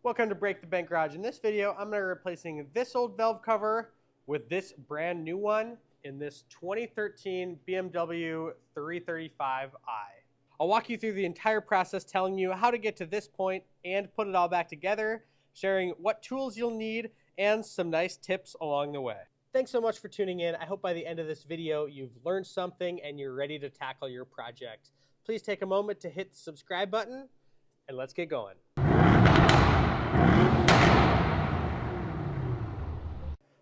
Welcome to Break the Bank Garage. In this video, I'm going to be replacing this old valve cover with this brand new one in this 2013 BMW 335i. I'll walk you through the entire process, telling you how to get to this point and put it all back together, sharing what tools you'll need and some nice tips along the way. Thanks so much for tuning in. I hope by the end of this video, you've learned something and you're ready to tackle your project. Please take a moment to hit the subscribe button and let's get going.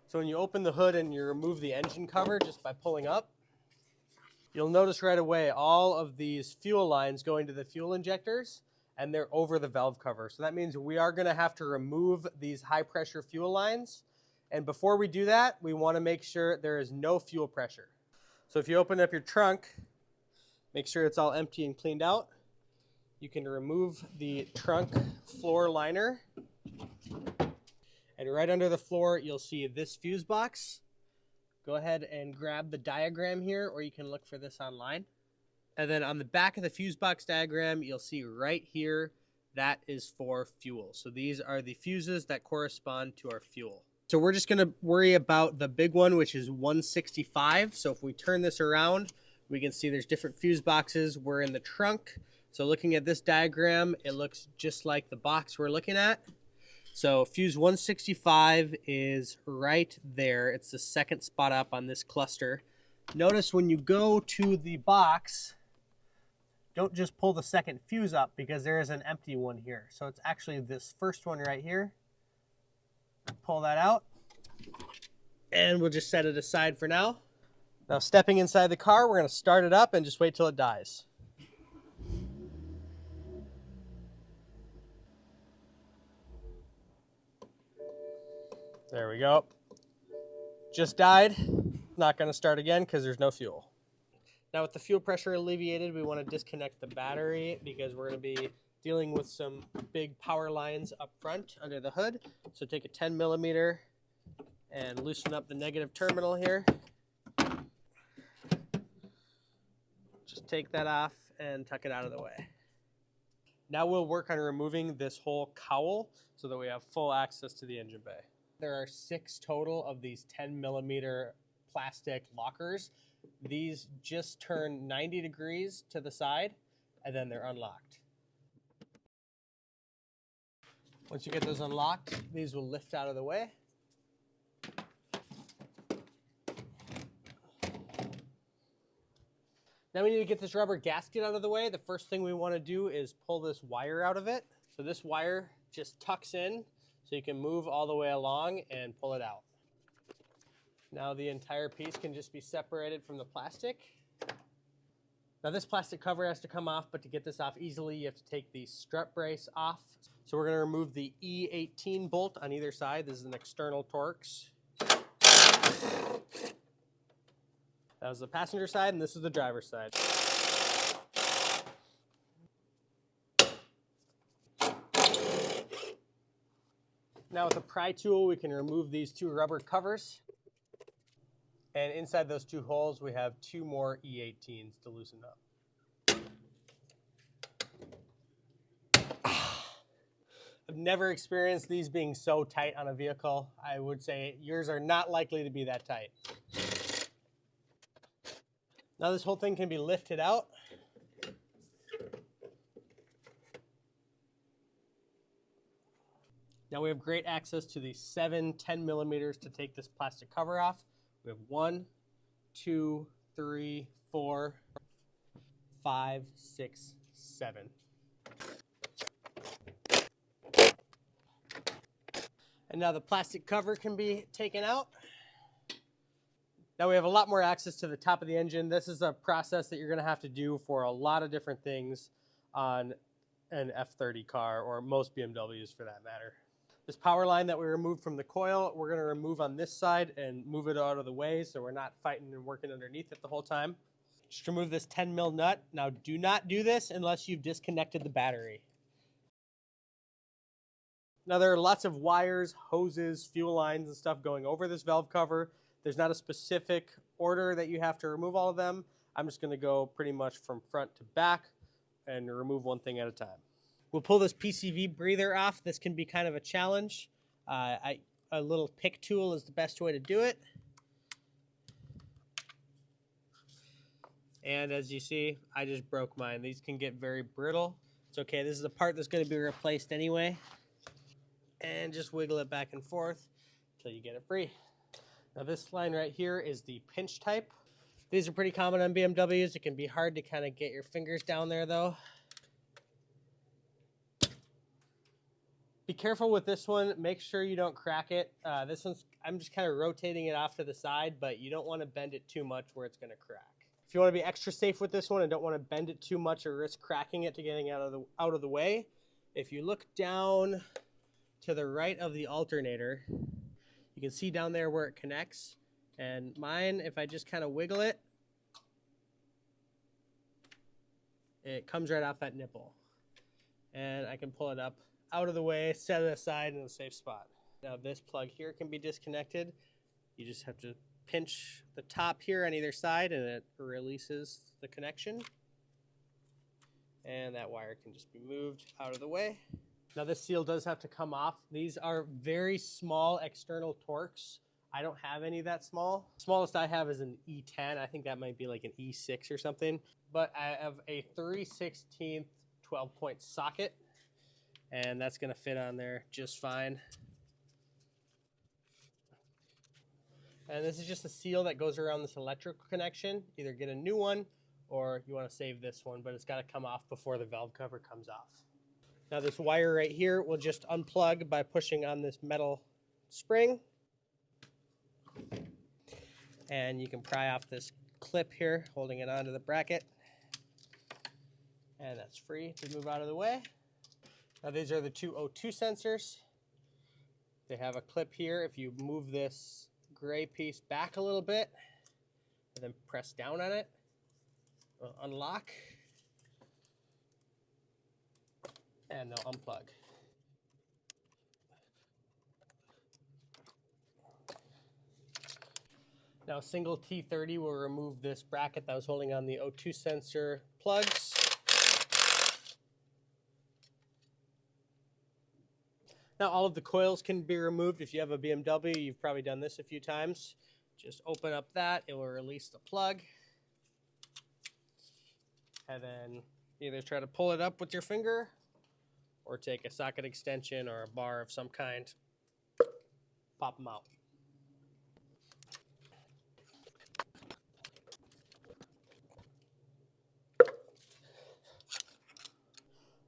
So when you open the hood and you remove the engine cover just by pulling up, you'll notice right away all of these fuel lines going to the fuel injectors, and they're over the valve cover. So that means we are going to have to remove these high pressure fuel lines. And before we do that, we want to make sure there is no fuel pressure. So if you open up your trunk, make sure it's all empty and cleaned out. You can remove the trunk floor liner. And right under the floor, you'll see this fuse box. Go ahead and grab the diagram here, or you can look for this online. And then on the back of the fuse box diagram, you'll see right here, that is for fuel. So these are the fuses that correspond to our fuel. So we're just gonna worry about the big one, which is 165. So if we turn this around, we can see there's different fuse boxes. We're in the trunk. So looking at this diagram, it looks just like the box we're looking at. So fuse 165 is right there. It's the second spot up on this cluster. Notice when you go to the box, don't just pull the second fuse up because there is an empty one here. So it's actually this first one right here. Pull that out and we'll just set it aside for now. Now stepping inside the car, we're going to start it up and just wait till it dies. There we go. Just died. Not going to start again because there's no fuel. Now with the fuel pressure alleviated, we want to disconnect the battery because we're going to be dealing with some big power lines up front under the hood. So take a 10 millimeter and loosen up the negative terminal here. Just take that off and tuck it out of the way. Now we'll work on removing this whole cowl so that we have full access to the engine bay. There are 6 total of these 10 millimeter plastic lockers. These just turn 90 degrees to the side and then they're unlocked. Once you get those unlocked, these will lift out of the way. Now we need to get this rubber gasket out of the way. The first thing we want to do is pull this wire out of it. So this wire just tucks in so you can move all the way along and pull it out. Now the entire piece can just be separated from the plastic. Now this plastic cover has to come off, but to get this off easily, you have to take the strut brace off. So we're going to remove the E18 bolt on either side. This is an external Torx. That was the passenger side, and this is the driver's side. Now with a pry tool, we can remove these 2 rubber covers. And inside those 2 holes, we have 2 more E18s to loosen up. I've never experienced these being so tight on a vehicle. I would say yours are not likely to be that tight. Now this whole thing can be lifted out. Now we have great access to the 7 10 millimeters to take this plastic cover off. We have 1, 2, 3, 4, 5, 6, 7. And now the plastic cover can be taken out. Now we have a lot more access to the top of the engine. This is a process that you're going to have to do for a lot of different things on an F30 car, or most BMWs for that matter. This power line that we removed from the coil, we're going to remove on this side and move it out of the way so we're not fighting and working underneath it the whole time. Just remove this 10 mil nut. Now do not do this unless you've disconnected the battery. Now there are lots of wires, hoses, fuel lines and stuff going over this valve cover. There's not a specific order that you have to remove all of them. I'm just going to go pretty much from front to back and remove one thing at a time. We'll pull this PCV breather off. This can be kind of a challenge. A little pick tool is the best way to do it. And as you see, I just broke mine. These can get very brittle. It's okay, this is a part that's gonna be replaced anyway. And just wiggle it back and forth until you get it free. Now this line right here is the pinch type. These are pretty common on BMWs. It can be hard to kind of get your fingers down there though. Be careful with this one. Make sure you don't crack it. This one's, I'm just kind of rotating it off to the side, but you don't want to bend it too much where it's going to crack. If you want to be extra safe with this one and don't want to bend it too much or risk cracking it to getting out of the way, if you look down to the right of the alternator, you can see down there where it connects. And mine, if I just kind of wiggle it, it comes right off that nipple. And I can pull it up out of the way, set it aside in a safe spot. Now this plug here can be disconnected. You just have to pinch the top here on either side and it releases the connection. And that wire can just be moved out of the way. Now this seal does have to come off. These are very small external torques. I don't have any that small. Smallest I have is an E10. I think that might be like an E6 or something. But I have a 3/16 12-point socket. And that's gonna fit on there just fine. And this is just a seal that goes around this electrical connection. Either get a new one or you wanna save this one, but it's gotta come off before the valve cover comes off. Now this wire right here will just unplug by pushing on this metal spring. And you can pry off this clip here, holding it onto the bracket. And that's free to move out of the way. Now these are the two O2 sensors. They have a clip here. If you move this gray piece back a little bit and then press down on it, it'll unlock and they'll unplug. Now a single T30 will remove this bracket that was holding on the O2 sensor plugs. Now all of the coils can be removed. If you have a BMW, you've probably done this a few times. Just open up that, it will release the plug. And then either try to pull it up with your finger or take a socket extension or a bar of some kind, pop them out.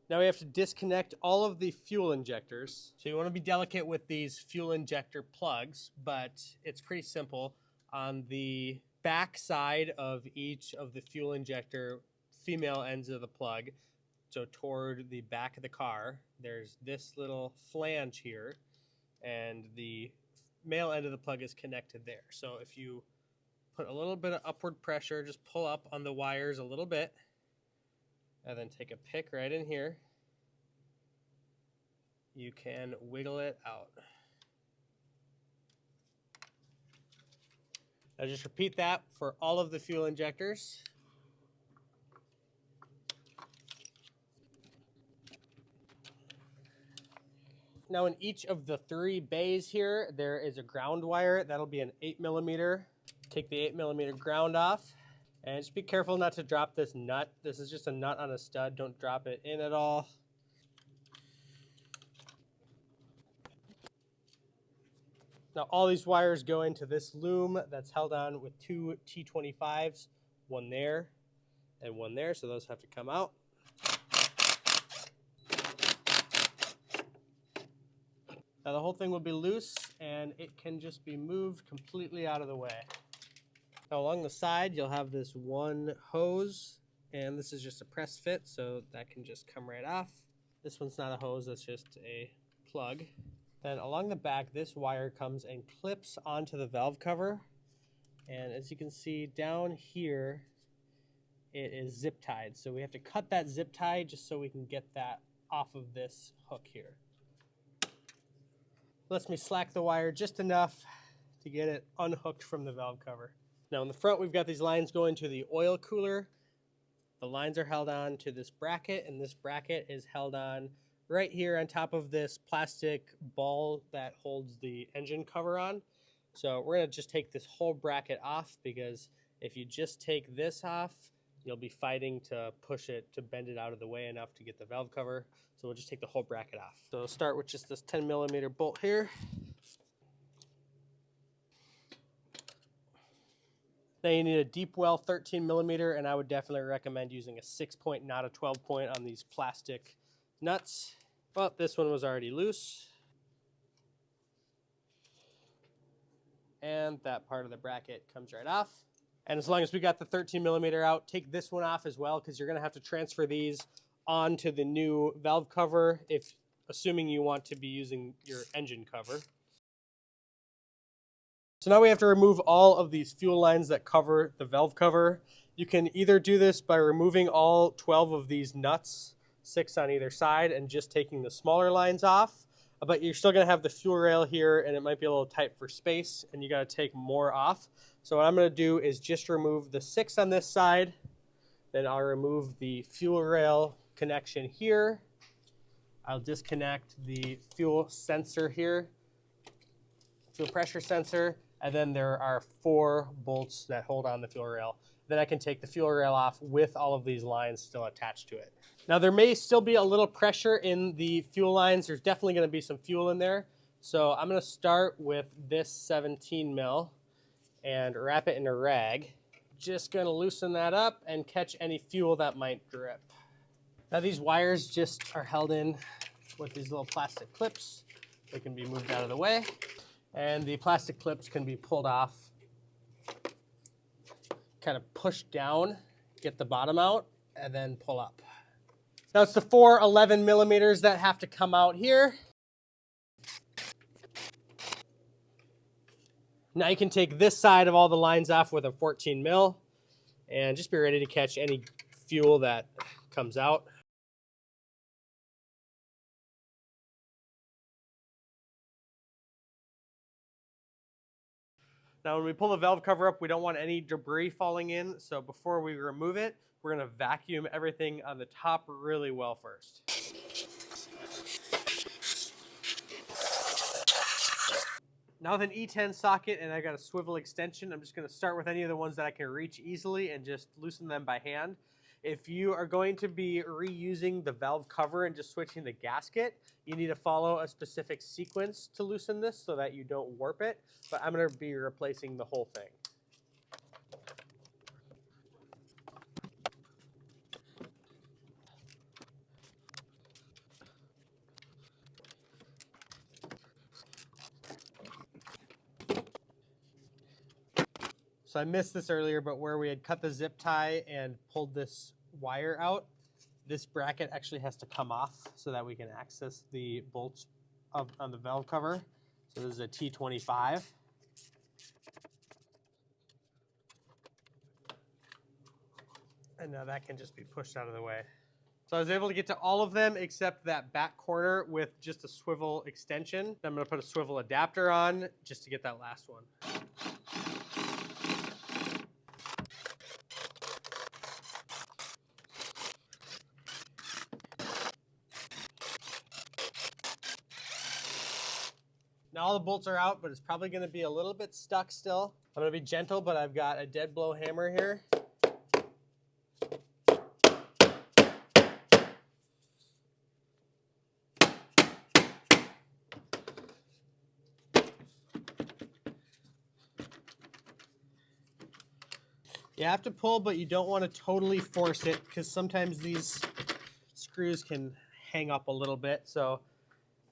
Now we have to disconnect all of the fuel injectors. So you want to be delicate with these fuel injector plugs, but it's pretty simple. On the back side of each of the fuel injector female ends of the plug, so toward the back of the car, there's this little flange here, and the male end of the plug is connected there. So if you put a little bit of upward pressure, just pull up on the wires a little bit, and then take a pick right in here, you can wiggle it out. Now just repeat that for all of the fuel injectors. Now in each of the 3 bays here, there is a ground wire. That'll be an 8mm. Take the 8mm ground off. And just be careful not to drop this nut. This is just a nut on a stud. Don't drop it in at all. Now all these wires go into this loom that's held on with 2 T25s, one there and one there, so those have to come out. Now the whole thing will be loose and it can just be moved completely out of the way. Now along the side, you'll have this one hose, and this is just a press fit, so that can just come right off. This one's not a hose, that's just a plug. Then along the back, this wire comes and clips onto the valve cover. And as you can see down here, it is zip tied. So we have to cut that zip tie just so we can get that off of this hook here. Lets me slack the wire just enough to get it unhooked from the valve cover. Now in the front, we've got these lines going to the oil cooler. The the lines are held on to this bracket, and this bracket is held on right here on top of this plastic ball that holds the engine cover on. So we're going to just take this whole bracket off, because if you just take this off, you'll be fighting to push it, to bend it out of the way enough to get the valve cover. So we'll just take the whole bracket off. So we'll start with just this 10mm bolt here. Now you need a deep well 13mm, and I would definitely recommend using a 6-point, not a 12-point on these plastic nuts. Well, this one was already loose. And that part of the bracket comes right off. And as long as we got the 13mm out, take this one off as well, because you're going to have to transfer these onto the new valve cover, assuming you want to be using your engine cover. So now we have to remove all of these fuel lines that cover the valve cover. You can either do this by removing all 12 of these nuts, 6 on either side, and just taking the smaller lines off. But you're still going to have the fuel rail here, and it might be a little tight for space, and you got to take more off. So what I'm going to do is just remove the 6 on this side. Then I'll remove the fuel rail connection here. I'll disconnect the fuel sensor here, fuel pressure sensor, and then there are 4 bolts that hold on the fuel rail. Then I can take the fuel rail off with all of these lines still attached to it. Now there may still be a little pressure in the fuel lines. There's definitely going to be some fuel in there. So I'm going to start with this 17 mil and wrap it in a rag. Just going to loosen that up and catch any fuel that might drip. Now these wires just are held in with these little plastic clips. They can be moved out of the way. And the plastic clips can be pulled off, kind of push down, get the bottom out, and then pull up. Now it's the 4 11mm that have to come out here. Now you can take this side of all the lines off with a 14 mil and just be ready to catch any fuel that comes out. Now when we pull the valve cover up, we don't want any debris falling in, so before we remove it, we're going to vacuum everything on the top really well first. Now with an E10 socket and I got a swivel extension, I'm just going to start with any of the ones that I can reach easily and just loosen them by hand. If you are going to be reusing the valve cover and just switching the gasket, you need to follow a specific sequence to loosen this so that you don't warp it, but I'm going to be replacing the whole thing. So I missed this earlier, but where we had cut the zip tie and pulled this wire out, this bracket actually has to come off so that we can access the bolts on the valve cover. So this is a T25. And now that can just be pushed out of the way. So I was able to get to all of them except that back corner with just a swivel extension. I'm going to put a swivel adapter on just to get that last one. Now all the bolts are out, but it's probably going to be a little bit stuck still. I'm going to be gentle, but I've got a dead blow hammer here. You have to pull, but you don't want to totally force it because sometimes these screws can hang up a little bit. So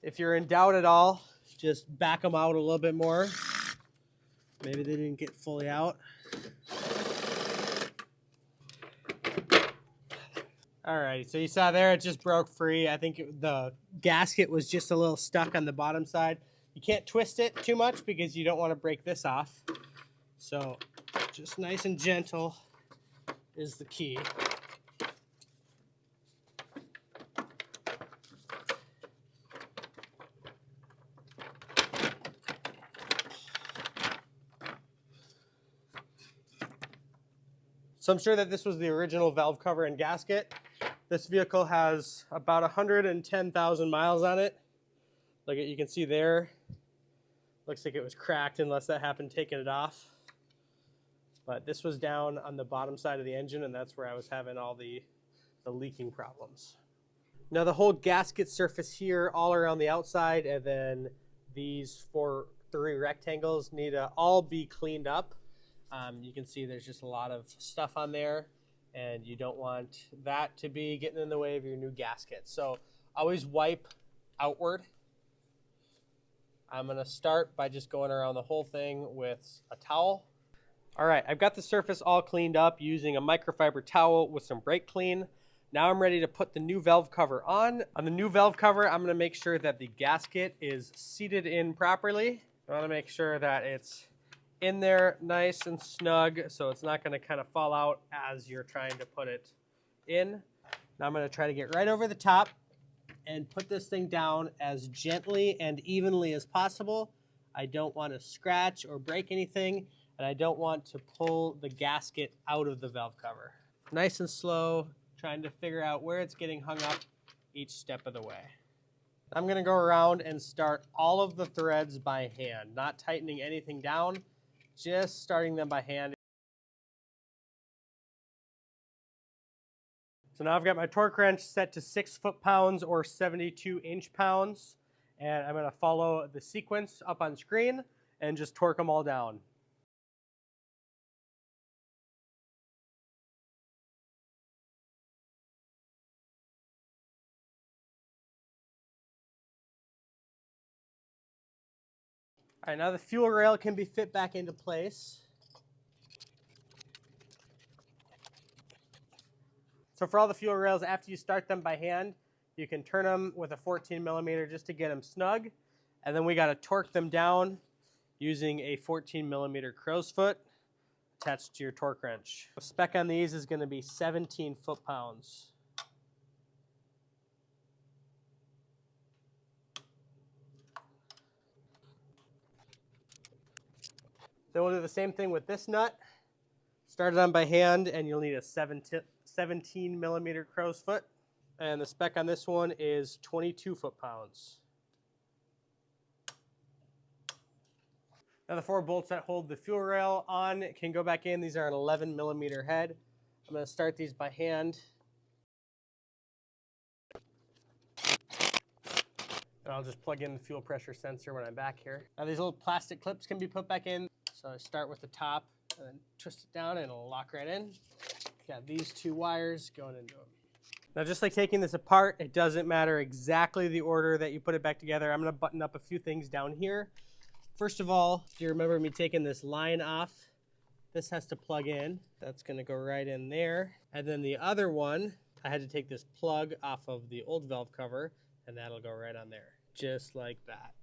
if you're in doubt at all, just back them out a little bit more. Maybe they didn't get fully out. All right, so you saw there it just broke free. I think the gasket was just a little stuck on the bottom side. You can't twist it too much because you don't want to break this off. So just nice and gentle is the key. So I'm sure that this was the original valve cover and gasket. This vehicle has about 110,000 miles on it. Like you can see there, looks like it was cracked unless that happened taking it off. But this was down on the bottom side of the engine, and that's where I was having all the leaking problems. Now the whole gasket surface here all around the outside, and then these three rectangles need to all be cleaned up. You can see there's just a lot of stuff on there, and you don't want that to be getting in the way of your new gasket. So always wipe outward. I'm gonna start by just going around the whole thing with a towel. All right, I've got the surface all cleaned up using a microfiber towel with some brake clean. Now I'm ready to put the new valve cover on. On the new valve cover, I'm gonna make sure that the gasket is seated in properly. I wanna make sure that it's in there nice and snug so it's not gonna kind of fall out as you're trying to put it in. Now I'm gonna try to get right over the top and put this thing down as gently and evenly as possible. I don't want to scratch or break anything, and I don't want to pull the gasket out of the valve cover. Nice and slow, trying to figure out where it's getting hung up each step of the way. I'm gonna go around and start all of the threads by hand, not tightening anything down, just starting them by hand. So now I've got my torque wrench set to 6 foot-pounds or 72 inch-pounds, and I'm gonna follow the sequence up on screen and just torque them all down. All right, now the fuel rail can be fit back into place. So for all the fuel rails, after you start them by hand, you can turn them with a 14mm just to get them snug. And then we got to torque them down using a 14mm crow's foot attached to your torque wrench. The spec on these is going to be 17 foot-pounds. Then we'll do the same thing with this nut. Start it on by hand, and you'll need a 17mm crow's foot. And the spec on this one is 22 foot-pounds. Now the 4 bolts that hold the fuel rail on can go back in. These are an 11mm head. I'm going to start these by hand. And I'll just plug in the fuel pressure sensor when I'm back here. Now these little plastic clips can be put back in. So I start with the top and then twist it down and it'll lock right in. Got these 2 wires going into them. Now just like taking this apart, it doesn't matter exactly the order that you put it back together. I'm going to button up a few things down here. First of all, if you remember me taking this line off, this has to plug in. That's going to go right in there. And then the other one, I had to take this plug off of the old valve cover, and that'll go right on there, just like that.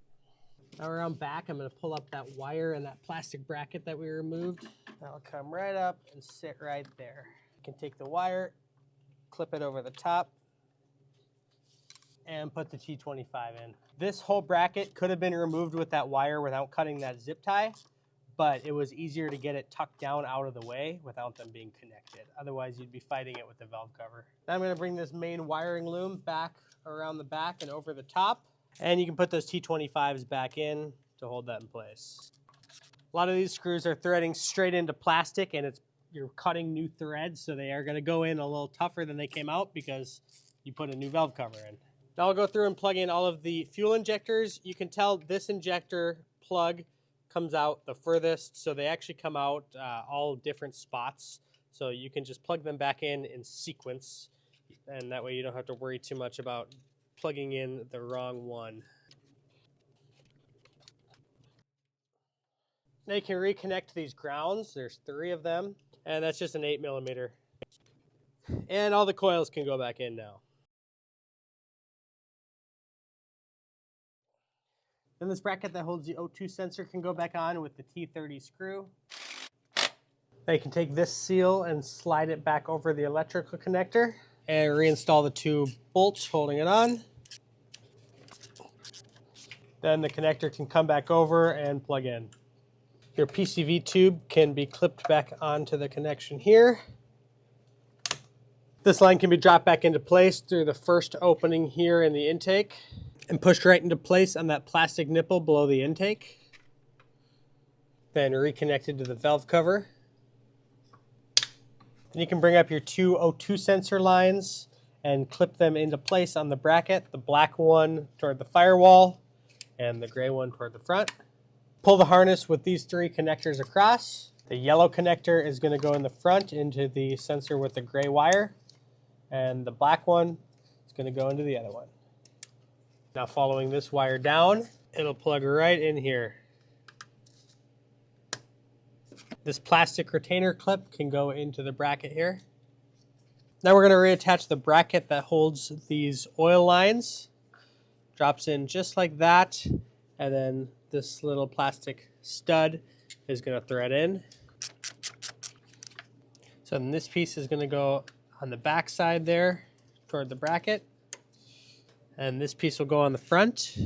Now around back, I'm going to pull up that wire and that plastic bracket that we removed. That'll come right up and sit right there. You can take the wire, clip it over the top, and put the T25 in. This whole bracket could have been removed with that wire without cutting that zip tie, but it was easier to get it tucked down out of the way without them being connected. Otherwise, you'd be fighting it with the valve cover. Now I'm going to bring this main wiring loom back around the back and over the top, and you can put those T25s back in to hold that in place. A lot of these screws are threading straight into plastic, and you're cutting new threads, so they are going to go in a little tougher than they came out because you put a new valve cover in. Now I'll go through and plug in all of the fuel injectors. You can tell this injector plug comes out the furthest, so they actually come out all different spots. So you can just plug them back in sequence, and that way you don't have to worry too much about plugging in the wrong one. Now you can reconnect these grounds. There's 3 of them, and that's just an 8mm. And all the coils can go back in now. Then this bracket that holds the O2 sensor can go back on with the T30 screw. Now you can take this seal and slide it back over the electrical connector and reinstall the 2 bolts holding it on. Then the connector can come back over and plug in. Your PCV tube can be clipped back onto the connection here. This line can be dropped back into place through the first opening here in the intake and pushed right into place on that plastic nipple below the intake. Then reconnected to the valve cover. Then you can bring up your two O2 sensor lines and clip them into place on the bracket, the black one toward the firewall and the gray one toward the front. Pull the harness with these three connectors across. The yellow connector is going to go in the front into the sensor with the gray wire, and the black one is going to go into the other one. Now following this wire down, it'll plug right in here. This plastic retainer clip can go into the bracket here. Now we're going to reattach the bracket that holds these oil lines. Drops in just like that, and then this little plastic stud is going to thread in. So then this piece is going to go on the back side there toward the bracket, and this piece will go on the front.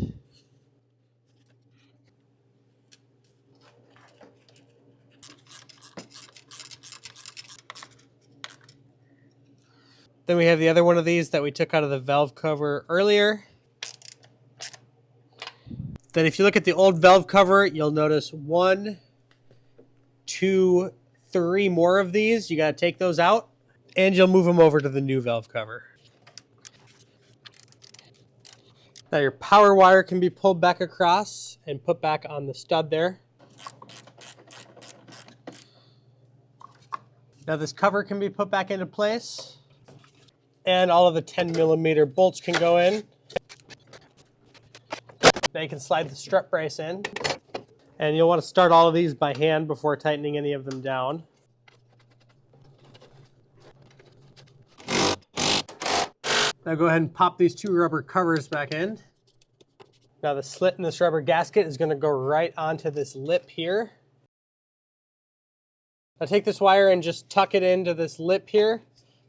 Then we have the other one of these that we took out of the valve cover earlier. Then if you look at the old valve cover, you'll notice 1, 2, 3 more of these. You got to take those out, and you'll move them over to the new valve cover. Now your power wire can be pulled back across and put back on the stud there. Now this cover can be put back into place, and all of the 10mm bolts can go in. Now you can slide the strut brace in, and you'll want to start all of these by hand before tightening any of them down. Now go ahead and pop these two rubber covers back in. Now the slit in this rubber gasket is going to go right onto this lip here. Now take this wire and just tuck it into this lip here.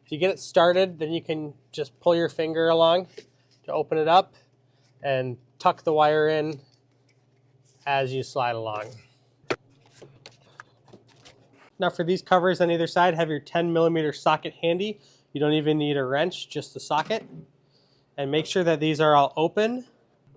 If you get it started, then you can just pull your finger along to open it up and tuck the wire in as you slide along. Now for these covers on either side, have your 10mm socket handy. You don't even need a wrench, just the socket. And make sure that these are all open.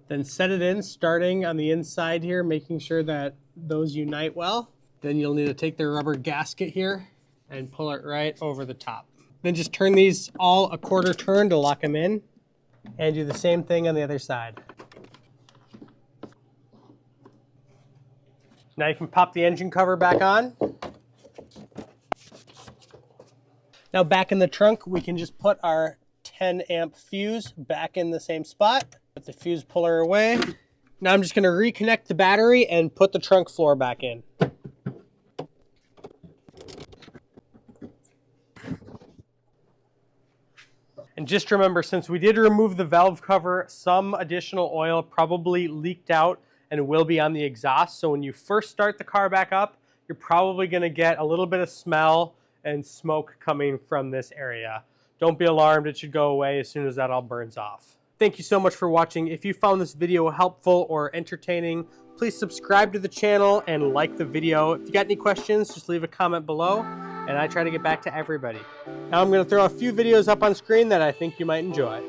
Then set it in, starting on the inside here, making sure that those unite well. Then you'll need to take the rubber gasket here and pull it right over the top. Then just turn these all a quarter turn to lock them in, and do the same thing on the other side. Now you can pop the engine cover back on. Now back in the trunk, we can just put our 10 amp fuse back in the same spot. Put the fuse puller away. Now I'm just going to reconnect the battery and put the trunk floor back in. And just remember, since we did remove the valve cover, some additional oil probably leaked out and will be on the exhaust. So when you first start the car back up, you're probably going to get a little bit of smell and smoke coming from this area. Don't be alarmed, it should go away as soon as that all burns off. Thank you so much for watching. If you found this video helpful or entertaining, please subscribe to the channel and like the video. If you got any questions, just leave a comment below, and I try to get back to everybody. Now I'm going to throw a few videos up on screen that I think you might enjoy.